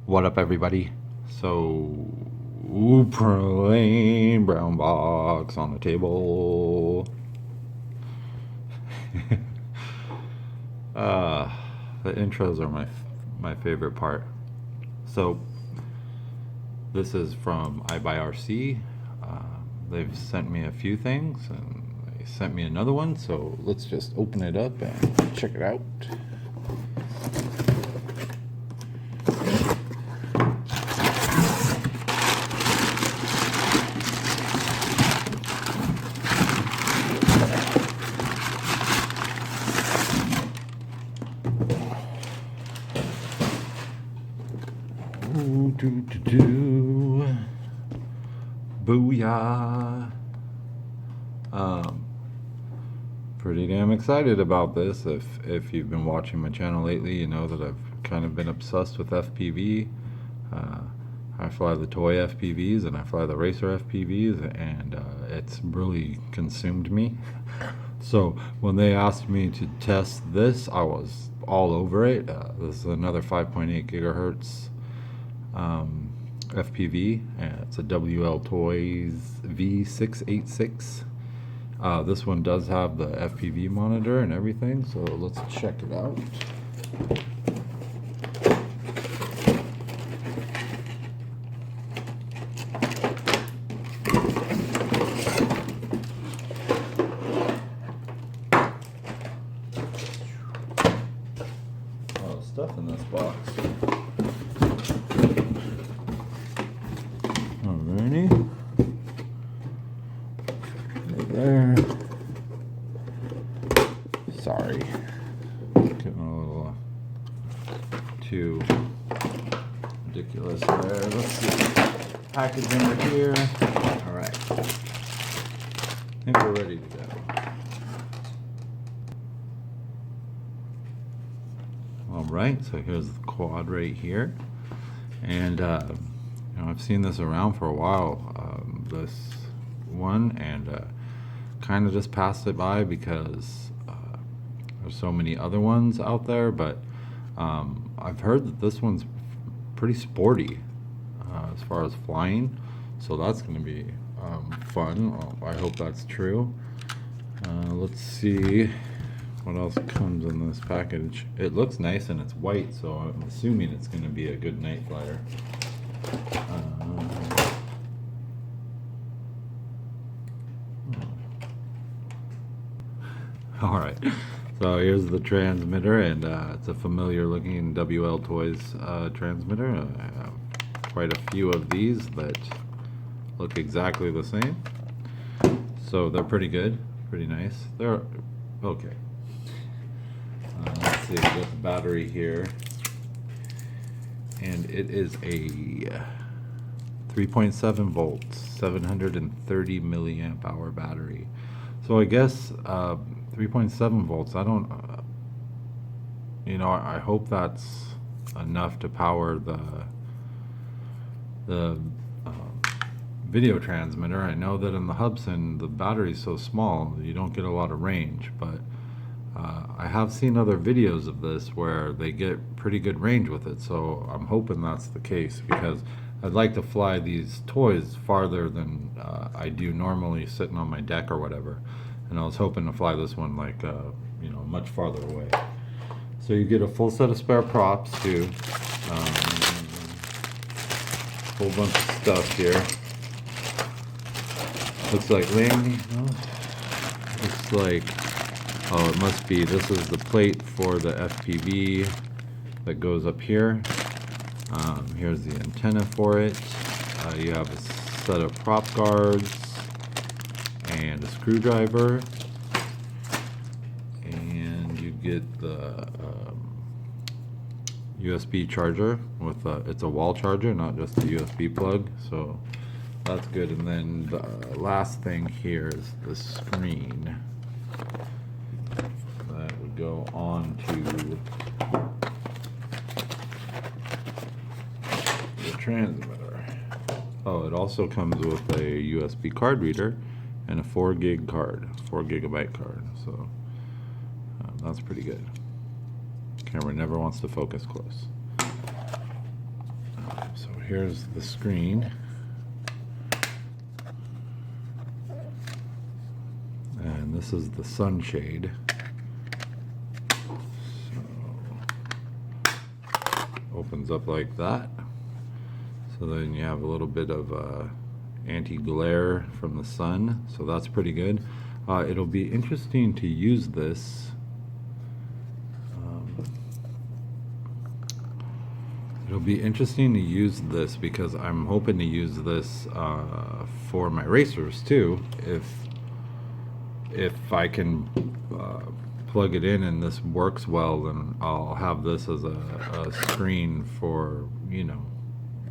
What up, everybody? So, plain brown box on the table. uh, the intros are my favorite part. So, this is from iBuyRC. They've sent me a few things, and they sent me another one. So let's just open it up and check it out. Booyah. Pretty damn excited about this. If you've been watching my channel lately, you know that I've kind of been obsessed with FPV. I fly the toy FPVs and I fly the racer FPVs, and it's really consumed me. So when they asked me to test this, I was all over it. This is another 5.8 gigahertz FPV. It's a WL Toys V686. This one does have the FPV monitor and everything, so let's check it out. A lot of stuff in this box. Alrighty. There. Sorry. Getting a little too ridiculous there. Let's see. Packaging right here. Alright. I think we're ready to go. Alright, so here's the quad right here. And you know, I've seen this around for a while, this one, and kind of just passed it by because there's so many other ones out there, but I've heard that this one's pretty sporty as far as flying, so that's going to be fun. I hope that's true. Let's see what else comes in this package. It looks nice and it's white, so I'm assuming it's going to be a good night flyer. Alright, so here's the transmitter, and it's a familiar looking WL Toys transmitter. I have quite a few of these that look exactly the same, so they're pretty good, pretty nice. They're okay. Let's see, we got the battery here, and it is a 3.7 volts, 730 milliamp hour battery. So I guess 3.7 volts, I don't, you know, I hope that's enough to power the video transmitter. I know that in the Hubsan, the battery's so small, you don't get a lot of range, but I have seen other videos of this where they get pretty good range with it, so I'm hoping that's the case, because I'd like to fly these toys farther than I do normally sitting on my deck or whatever, and I was hoping to fly this one like you know, much farther away. So you get a full set of spare props too, whole bunch of stuff here. Looks like landing. Looks like, oh, it must be, this is the plate for the FPV that goes up here. Here's the antenna for it. You have a set of prop guards and a screwdriver, and you get the USB charger with it's a wall charger, not just a USB plug, so that's good. And then the last thing here is the screen that would go on to the transmitter. Oh, it also comes with a USB card reader and a 4 gig card, 4 gigabyte card, so that's pretty good. Camera never wants to focus close. So here's the screen. And this is the sunshade. So opens up like that. So then you have a little bit of anti-glare from the sun, so that's pretty good. It'll be interesting to use this. It'll be interesting to use this because I'm hoping to use this for my racers too. If I can plug it in and this works well, then I'll have this as a screen for, you know,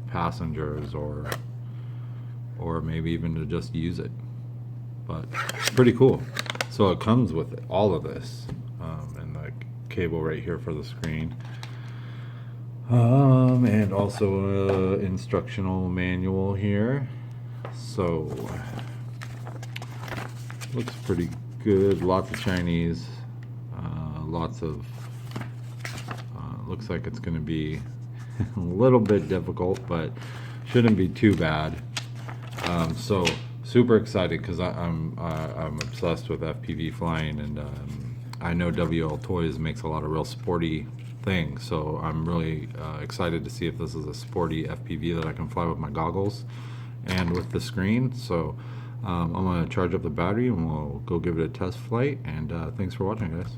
passengers or maybe even to just use it. But pretty cool. So it comes with all of this and the cable right here for the screen, and also instructional manual here. So looks pretty good. Lots of Chinese, lots of looks like it's going to be a little bit difficult, but shouldn't be too bad. So super excited because I'm obsessed with FPV flying, and I know WL Toys makes a lot of real sporty things, so I'm really excited to see if this is a sporty FPV that I can fly with my goggles and with the screen. So I'm going to charge up the battery and we'll go give it a test flight, and thanks for watching, guys.